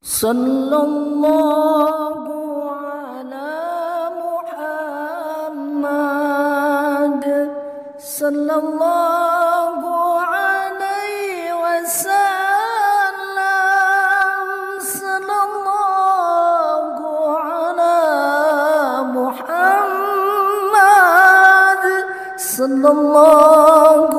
Sallallahu ala Muhammad sallallahu alaihi wasallam, sallallahu ala Muhammad sallallahu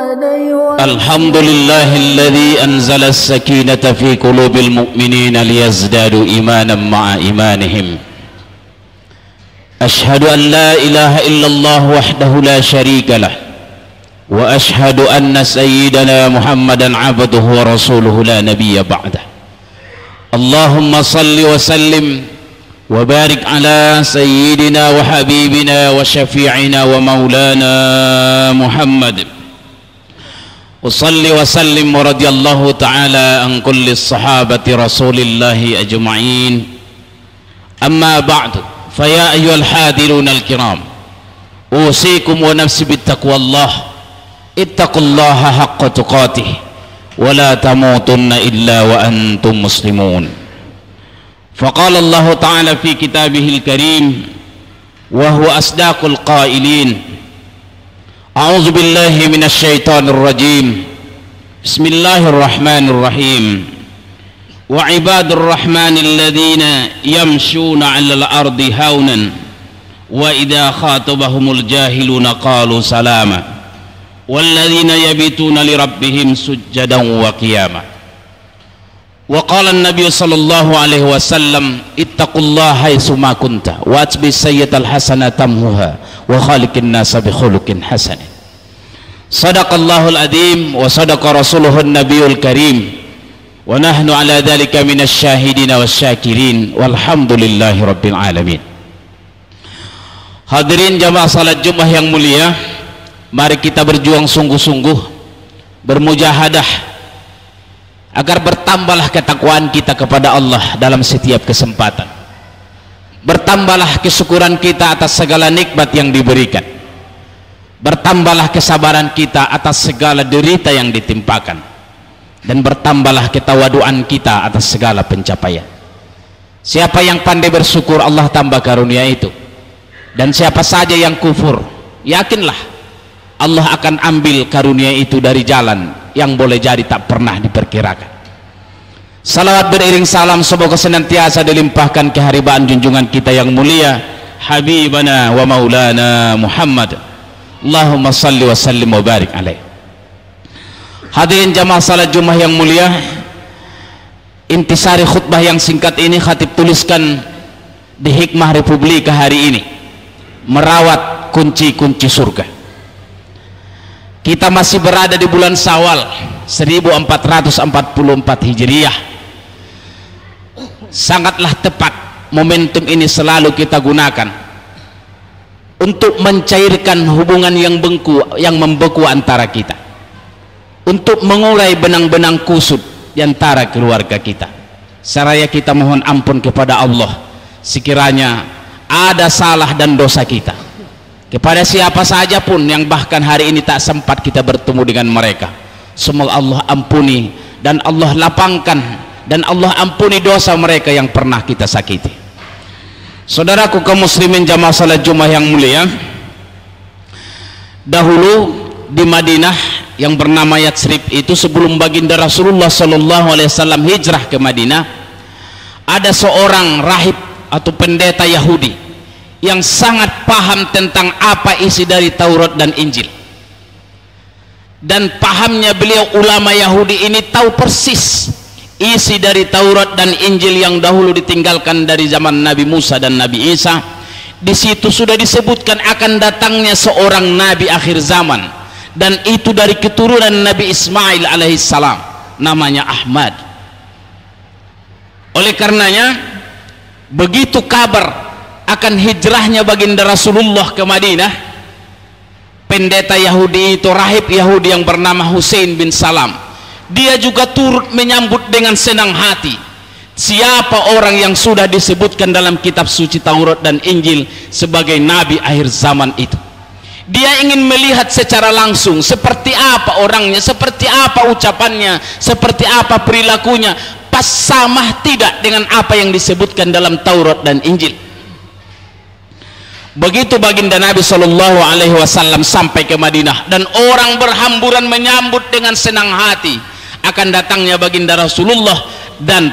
alaihi wasallam. Alhamdulillahilladzi anzala as-sakinata fi qulubil mu'minina liyazdadu imanan ma'a imanihim. Ashhadu an la ilaha illallah wahdahu la syarika lah wa ashhadu anna sayyidana Muhammadan abduhu wa rasuluhu la nabiyya ba'dah. Allahumma salli wa sallim wa barik ala sayyidina wa habibina wa syafi'ina wa maulana Muhammad. Usalli wa sallim wa radiyallahu ta'ala an kulli sahabati rasulillahi ajma'in. Amma ba'du, faya ayyuhal hadirun al-kiram, usikum wa nafsi bittaqwallah. Ittaqullaha haqqa tuqatih wa la tamutunna illa wa antum muslimun. Faqala Allah ta'ala fi kitabihil karim wa huwa asdaqul qailin. A'udzu billahi minasyaitonir rajim. Bismillahirrahmanirrahim. Wa ibadur rahmanil ladzina yamshuna 'alal ardi haunan wa idza khatabahumul jahiluna qalu salama wal ladzina yabituna li rabbihim sujjadan wa qiyama. Wa qala an-nabiy sallallahu alaihi wasallam ittaqullaha haitsu ma kunta wa atbi sayyi'atal hasanata tamhuha wa khaliqin nasa bi khuluqin hasan. Sadaqallahul adzim wa sadaqa rasuluhun nabiyul karim wa nahnu ala dzalika minasyahidin wasyakirin walhamdulillahi rabbil alamin. Hadirin jamaah salat Jumat yang mulia, mari kita berjuang sungguh-sungguh, bermujahadah agar bertambahlah ketakwaan kita kepada Allah dalam setiap kesempatan. Bertambahlah kesyukuran kita atas segala nikmat yang diberikan. Bertambahlah kesabaran kita atas segala derita yang ditimpakan. Dan bertambahlah ketawaduan kita atas segala pencapaian. Siapa yang pandai bersyukur, Allah tambah karunia itu. Dan siapa saja yang kufur, yakinlah Allah akan ambil karunia itu dari jalan yang boleh jadi tak pernah diperkirakan. Salawat beriring salam semoga senantiasa dilimpahkan keharibaan junjungan kita yang mulia, Habibana wa Maulana Muhammad. Allahumma salli wa sallim wa barik alaih. Hadirin jamaah salat Jumat yang mulia, intisari khutbah yang singkat ini khatib tuliskan di Hikmah Republika hari ini, merawat kunci-kunci surga. Kita masih berada di bulan Syawal 1444 Hijriah. Sangatlah tepat momentum ini selalu kita gunakan untuk mencairkan hubungan yang membeku antara kita, untuk mengurai benang-benang kusut di antara keluarga kita. Seraya kita mohon ampun kepada Allah sekiranya ada salah dan dosa kita kepada siapa saja pun yang bahkan hari ini tak sempat kita bertemu dengan mereka. Semoga Allah ampuni dan Allah lapangkan dan Allah ampuni dosa mereka yang pernah kita sakiti. Saudaraku kaum muslimin jamaah salat Jumat yang mulia, dahulu di Madinah yang bernama Yatsrib itu, sebelum baginda Rasulullah sallallahu alaihi wasallam hijrah ke Madinah, ada seorang rahib atau pendeta Yahudi yang sangat paham tentang apa isi dari Taurat dan Injil. Dan pahamnya beliau ulama Yahudi ini tahu persis isi dari Taurat dan Injil yang dahulu ditinggalkan dari zaman Nabi Musa dan Nabi Isa. Di situ sudah disebutkan akan datangnya seorang nabi akhir zaman, dan itu dari keturunan Nabi Ismail alaihissalam, namanya Ahmad. Oleh karenanya, begitu kabar akan hijrahnya baginda Rasulullah ke Madinah, pendeta Yahudi itu, rahib Yahudi yang bernama Husain bin Salam, dia juga turut menyambut dengan senang hati siapa orang yang sudah disebutkan dalam kitab suci Taurat dan Injil sebagai nabi akhir zaman itu. Dia ingin melihat secara langsung seperti apa orangnya, seperti apa ucapannya, seperti apa perilakunya. pas sama tidak dengan apa yang disebutkan dalam Taurat dan Injil. Begitu baginda Nabi Shallallahu Alaihi Wasallam sampai ke Madinah dan orang berhamburan menyambut dengan senang hati akan datangnya baginda Rasulullah, dan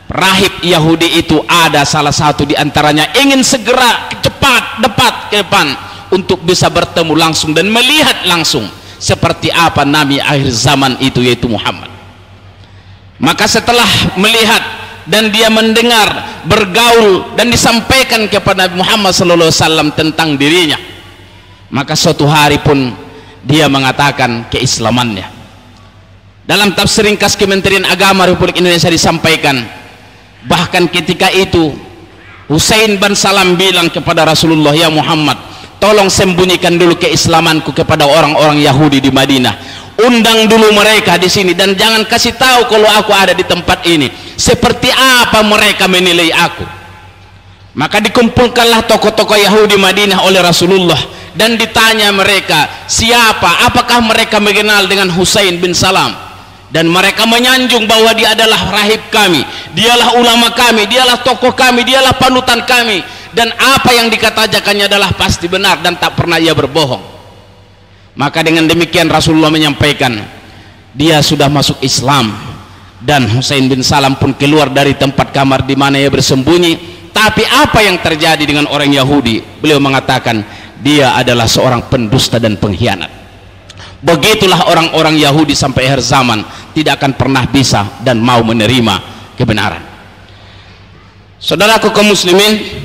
rahib Yahudi itu ada salah satu di antaranya ingin segera cepat ke depan untuk bisa bertemu langsung dan melihat langsung seperti apa nabi akhir zaman itu, yaitu Muhammad. Maka setelah melihat dan dia mendengar, bergaul dan disampaikan kepada Nabi Muhammad SAW tentang dirinya, maka suatu hari pun dia mengatakan keislamannya. Dalam tafsir ringkas Kementerian Agama Republik Indonesia disampaikan, bahkan ketika itu Husain bin Salam bilang kepada Rasulullah, ya Muhammad, tolong sembunyikan dulu keislamanku kepada orang-orang Yahudi di Madinah. Undang dulu mereka di sini dan jangan kasih tahu kalau aku ada di tempat ini. Seperti apa mereka menilai aku. Maka dikumpulkanlah tokoh-tokoh Yahudi Madinah oleh Rasulullah dan ditanya mereka siapa, apakah mereka mengenal dengan Husain bin Salam, dan mereka menyanjung bahwa dia adalah rahib kami, dialah ulama kami, dialah tokoh kami, dialah panutan kami, dan apa yang dikatakannya adalah pasti benar dan tak pernah ia berbohong. Maka dengan demikian Rasulullah menyampaikan dia sudah masuk Islam, dan Husain bin Salam pun keluar dari tempat kamar di mana ia bersembunyi. Tapi apa yang terjadi dengan orang Yahudi? Beliau mengatakan dia adalah seorang pendusta dan pengkhianat. Begitulah orang-orang Yahudi sampai akhir zaman, tidak akan pernah bisa dan mau menerima kebenaran. Saudaraku kaum muslimin,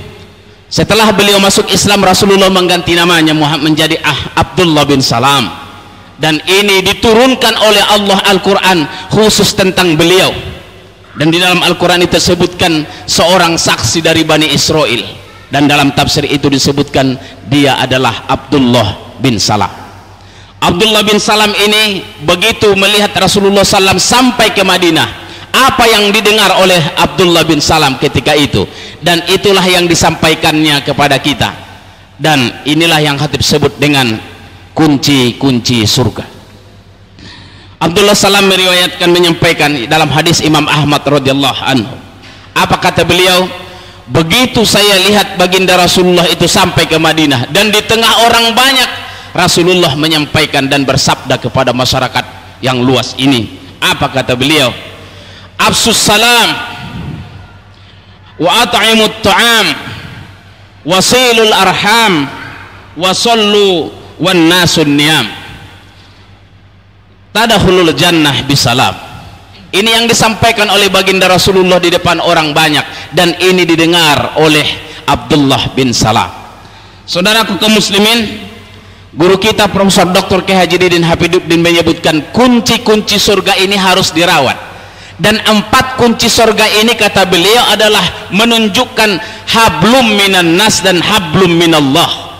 setelah beliau masuk Islam, Rasulullah mengganti namanya menjadi Abdullah bin Salam, dan ini diturunkan oleh Allah Al-Quran khusus tentang beliau. Dan di dalam Al-Quran itu disebutkan seorang saksi dari Bani Israel, dan dalam tafsir itu disebutkan dia adalah Abdullah bin Salam. Abdullah bin Salam ini begitu melihat Rasulullah SAW sampai ke Madinah, apa yang didengar oleh Abdullah bin Salam ketika itu, dan itulah yang disampaikannya kepada kita, dan inilah yang khatib sebut dengan kunci-kunci surga. Abdullah Salam meriwayatkan, menyampaikan dalam hadis Imam Ahmad radhiyallahu anhu, apa kata beliau, begitu saya lihat baginda Rasulullah itu sampai ke Madinah dan di tengah orang banyak, Rasulullah menyampaikan dan bersabda kepada masyarakat yang luas ini, apa kata beliau, afsus salam wa at'imut ta'am wasilul arham wasallu wan nasun niyam tadkhulul jannah bisalam. Ini yang disampaikan oleh baginda Rasulullah di depan orang banyak, dan ini didengar oleh Abdullah bin Salam. Saudaraku kaum muslimin, guru kita Profesor Dr. K. Haji Didin Hafiduddin menyebutkan kunci-kunci surga ini harus dirawat, dan 4 kunci surga ini kata beliau adalah menunjukkan hablum minan nas dan hablum minallah.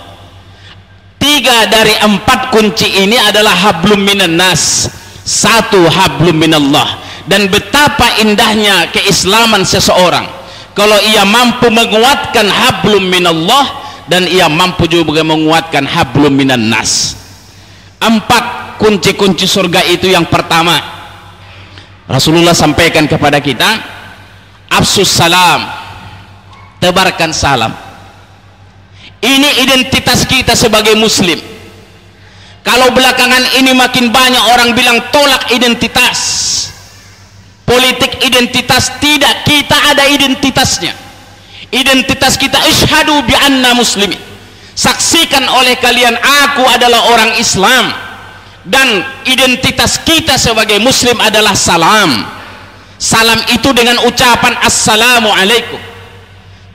3 dari 4 kunci ini adalah hablum minan nas, 1 hablum minallah. Dan betapa indahnya keislaman seseorang kalau ia mampu menguatkan hablum minallah dan ia mampu juga menguatkan hablum minan nas. 4 kunci-kunci surga itu, yang pertama Rasulullah sampaikan kepada kita, afsus salam, tebarkan salam. Ini identitas kita sebagai muslim. Kalau belakangan ini makin banyak orang bilang tolak identitas, politik identitas, tidak, kita ada identitasnya. Identitas kita isyhadu bi anna muslimin, saksikan oleh kalian aku adalah orang Islam, dan identitas kita sebagai muslim adalah salam. Salam itu dengan ucapan assalamu alaikum.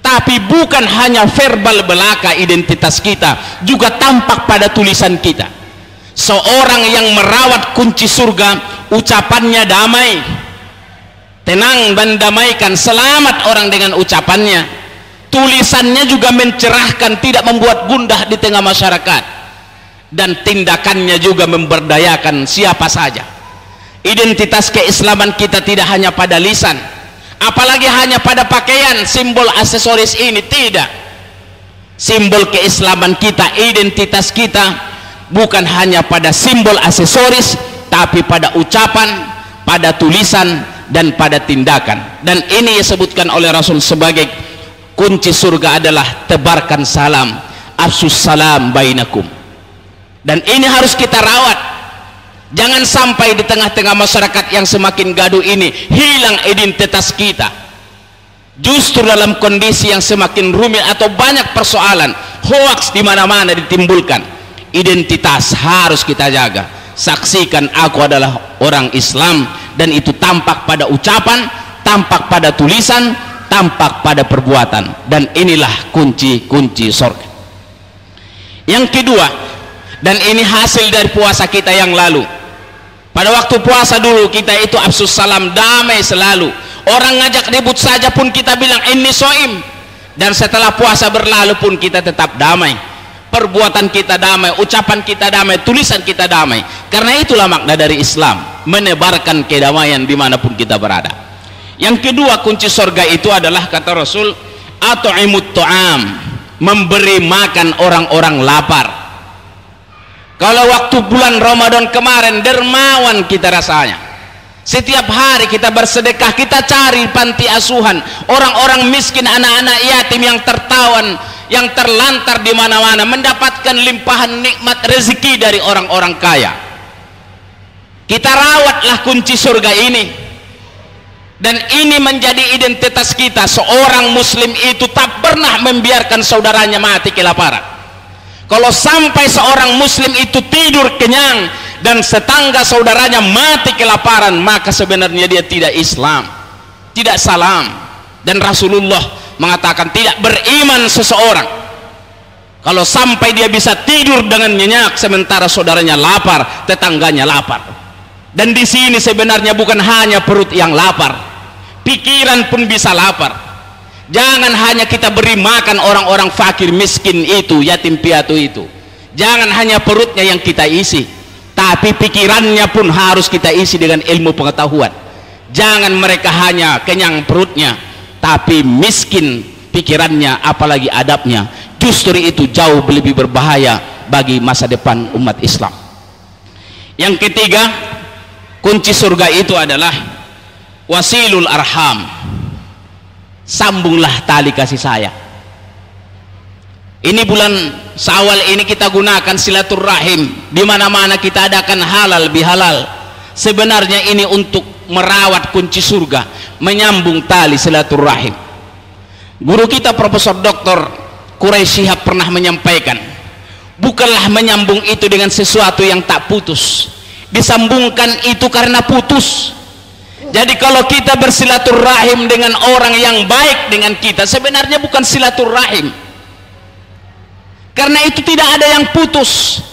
Tapi bukan hanya verbal belaka identitas kita, juga tampak pada tulisan kita. Seorang yang merawat kunci surga, ucapannya damai, tenang dan damaikan, selamat orang dengan ucapannya. Tulisannya juga mencerahkan, tidak membuat gundah di tengah masyarakat, dan tindakannya juga memberdayakan siapa saja. Identitas keislaman kita tidak hanya pada lisan, apalagi hanya pada pakaian, simbol aksesoris ini, tidak. Simbol keislaman kita, identitas kita bukan hanya pada simbol aksesoris, tapi pada ucapan, pada tulisan, dan pada tindakan. Dan ini disebutkan oleh Rasul sebagai kunci surga adalah tebarkan salam, afsus salam bainakum. Dan ini harus kita rawat. Jangan sampai di tengah-tengah masyarakat yang semakin gaduh ini hilang identitas kita. Justru dalam kondisi yang semakin rumit atau banyak persoalan, hoaks di mana-mana ditimbulkan, identitas harus kita jaga. Saksikan aku adalah orang Islam, dan itu tampak pada ucapan, tampak pada tulisan, tampak pada perbuatan. Dan inilah kunci-kunci surga. Yang kedua, dan ini hasil dari puasa kita yang lalu. Pada waktu puasa dulu kita itu afsus salam, damai selalu. Orang ngajak ribut saja pun kita bilang inni soim. Dan setelah puasa berlalu pun kita tetap damai. Perbuatan kita damai, ucapan kita damai, tulisan kita damai. Karena itulah makna dari Islam, menebarkan kedamaian dimanapun kita berada. Yang kedua kunci surga itu adalah, kata Rasul, at'imut ta'am, memberi makan orang-orang lapar. Kalau waktu bulan Ramadan kemarin dermawan kita rasanya. Setiap hari kita bersedekah, kita cari panti asuhan, orang-orang miskin, anak-anak yatim yang tertawan, yang terlantar di mana-mana, mendapatkan limpahan nikmat rezeki dari orang-orang kaya. Kita rawatlah kunci surga ini. Dan ini menjadi identitas kita. Seorang muslim itu tak pernah membiarkan saudaranya mati kelaparan. Kalau sampai seorang muslim itu tidur kenyang dan tetangga saudaranya mati kelaparan, maka sebenarnya dia tidak Islam, tidak salam. Dan Rasulullah mengatakan tidak beriman seseorang kalau sampai dia bisa tidur dengan nyenyak sementara saudaranya lapar, tetangganya lapar. Dan di sini sebenarnya bukan hanya perut yang lapar, pikiran pun bisa lapar. Jangan hanya kita beri makan orang-orang fakir miskin itu, yatim piatu itu. Jangan hanya perutnya yang kita isi, tapi pikirannya pun harus kita isi dengan ilmu pengetahuan. Jangan mereka hanya kenyang perutnya, tapi miskin pikirannya, apalagi adabnya. Justru itu jauh lebih berbahaya bagi masa depan umat Islam. Yang ketiga, kunci surga itu adalah wasilul arham, sambunglah tali kasih sayang. Ini bulan Syawal ini kita gunakan silaturahim, di mana-mana kita adakan halal bihalal. Sebenarnya ini untuk merawat kunci surga, menyambung tali silaturahim. Guru kita Profesor Dr. Quraisy Shihab pernah menyampaikan, bukanlah menyambung itu dengan sesuatu yang tak putus, disambungkan itu karena putus. Jadi kalau kita bersilaturahim dengan orang yang baik dengan kita, sebenarnya bukan silaturahim, karena itu tidak ada yang putus.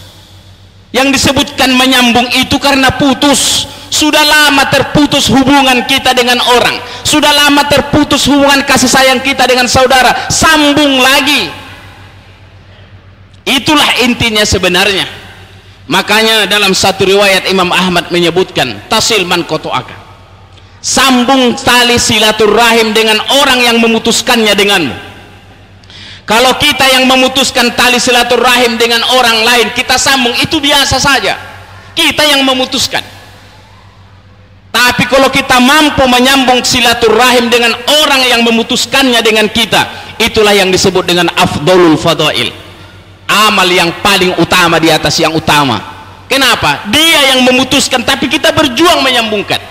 Yang disebutkan menyambung itu karena putus. Sudah lama terputus hubungan kita dengan orang, sudah lama terputus hubungan kasih sayang kita dengan saudara, sambung lagi. Itulah intinya sebenarnya. Makanya dalam satu riwayat Imam Ahmad menyebutkan tasil man qata'aka, sambung tali silaturahim dengan orang yang memutuskannya denganmu. Kalau kita yang memutuskan tali silaturahim dengan orang lain, kita sambung, itu biasa saja, kita yang memutuskan. Tapi kalau kita mampu menyambung silaturahim dengan orang yang memutuskannya dengan kita, itulah yang disebut dengan afdolul fadail, amal yang paling utama di atas yang utama. Kenapa? Dia yang memutuskan, tapi kita berjuang menyambungkan.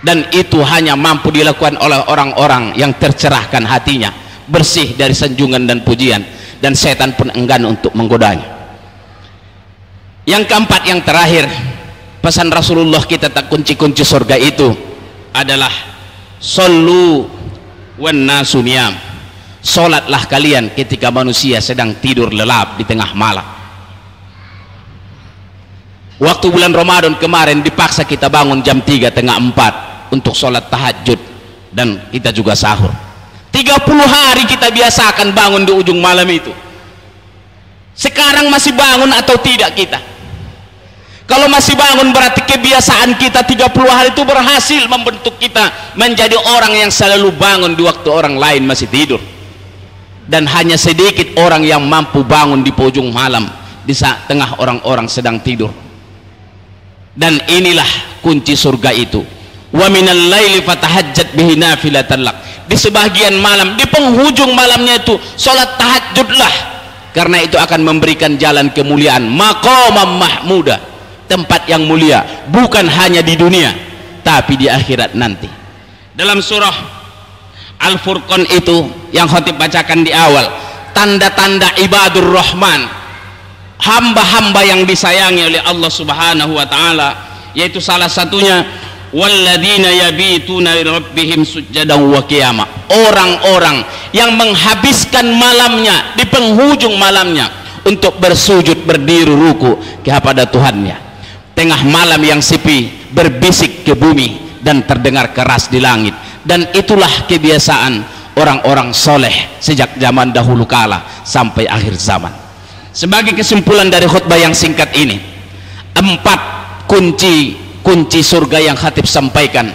Dan itu hanya mampu dilakukan oleh orang-orang yang tercerahkan hatinya, bersih dari sanjungan dan pujian, dan setan pun enggan untuk menggodanya. Yang keempat, yang terakhir, pesan Rasulullah kita tak kunci-kunci surga itu adalah sallu wan nasu niyam, salatlah kalian ketika manusia sedang tidur lelap di tengah malam. Waktu bulan Ramadan kemarin dipaksa kita bangun jam 3:30 untuk sholat tahajud, dan kita juga sahur. 30 hari kita biasakan bangun di ujung malam itu. Sekarang masih bangun atau tidak kita? Kalau masih bangun berarti kebiasaan kita 30 hari itu berhasil membentuk kita menjadi orang yang selalu bangun di waktu orang lain masih tidur. Dan hanya sedikit orang yang mampu bangun di pojok malam di saat tengah orang-orang sedang tidur. Dan inilah kunci surga itu, wa minal laili fatahajjat bihi nafilatan lak. Di sebagian malam, di penghujung malamnya itu salat tahajudlah, karena itu akan memberikan jalan kemuliaan, maqamam mahmuda, tempat yang mulia, bukan hanya di dunia tapi di akhirat nanti. Dalam surah Al-Furqan itu yang khatib bacakan di awal, tanda-tanda ibadur rahman, hamba-hamba yang disayangi oleh Allah subhanahu wa ta'ala, yaitu salah satunya walladzina yabituna lirabbihim sujjadan wa qiyama, orang-orang yang menghabiskan malamnya, di penghujung malamnya, untuk bersujud, berdiri, ruku kepada Tuhannya. Tengah malam yang sepi, berbisik ke bumi dan terdengar keras di langit. Dan itulah kebiasaan orang-orang soleh sejak zaman dahulu kala sampai akhir zaman. Sebagai kesimpulan dari khutbah yang singkat ini, 4 kunci surga yang khatib sampaikan.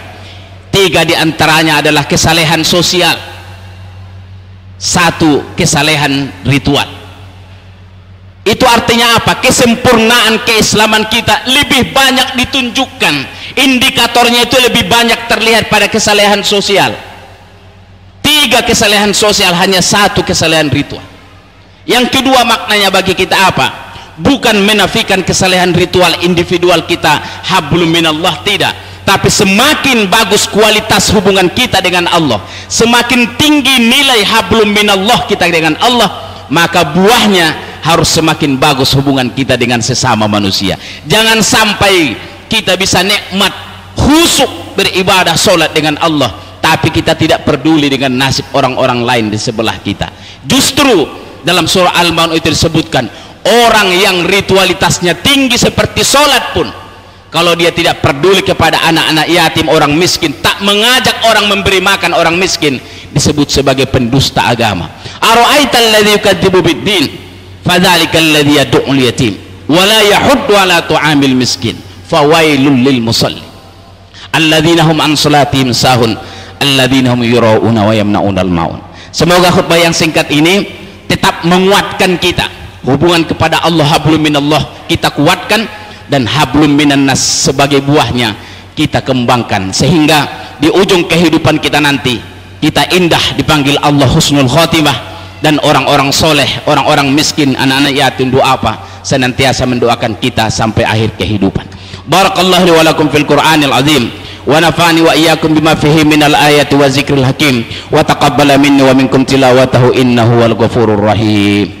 3 diantaranya adalah kesalehan sosial, 1 kesalehan ritual. Itu artinya apa? Kesempurnaan keislaman kita lebih banyak ditunjukkan, indikatornya itu lebih banyak terlihat pada kesalehan sosial. 3 kesalehan sosial, hanya 1 kesalehan ritual. Yang kedua maknanya bagi kita apa? Bukan menafikan kesalehan ritual individual kita, hablum minallah, tidak, tapi semakin bagus kualitas hubungan kita dengan Allah, semakin tinggi nilai hablum minallah kita dengan Allah, maka buahnya harus semakin bagus hubungan kita dengan sesama manusia. Jangan sampai kita bisa nikmat khusyuk beribadah sholat dengan Allah, tapi kita tidak peduli dengan nasib orang-orang lain di sebelah kita. Justru dalam surah Al-Maun itu disebutkan, orang yang ritualitasnya tinggi seperti sholat pun, kalau dia tidak peduli kepada anak-anak yatim, orang miskin, tak mengajak orang memberi makan orang miskin, disebut sebagai pendusta agama. Ara'aital ladzi yukadzibu biddin fadzalikal ladzi yad'ul yatim wa la yahuddu ala tu'amil miskin fawailul lil musalli alladzina hum an salatihim sahun alladzina hum yura'una wa yamna'unal maun. Semoga khutbah yang singkat ini tetap menguatkan kita, hubungan kepada Allah, hablum minallah kita kuatkan, dan hablum minan nas sebagai buahnya kita kembangkan, sehingga di ujung kehidupan kita nanti kita indah dipanggil Allah husnul khotimah, dan orang-orang soleh, orang-orang miskin, anak-anak yatim, doa apa senantiasa mendoakan kita sampai akhir kehidupan. Barakallahu li wa lakum fil Qur'anil azim wa nafa'ani wa iyyakum bima fihi minal ayati wa zikril hakim wa taqabbala minni wa minkum tilawatahu innahu wal ghafurur rahim.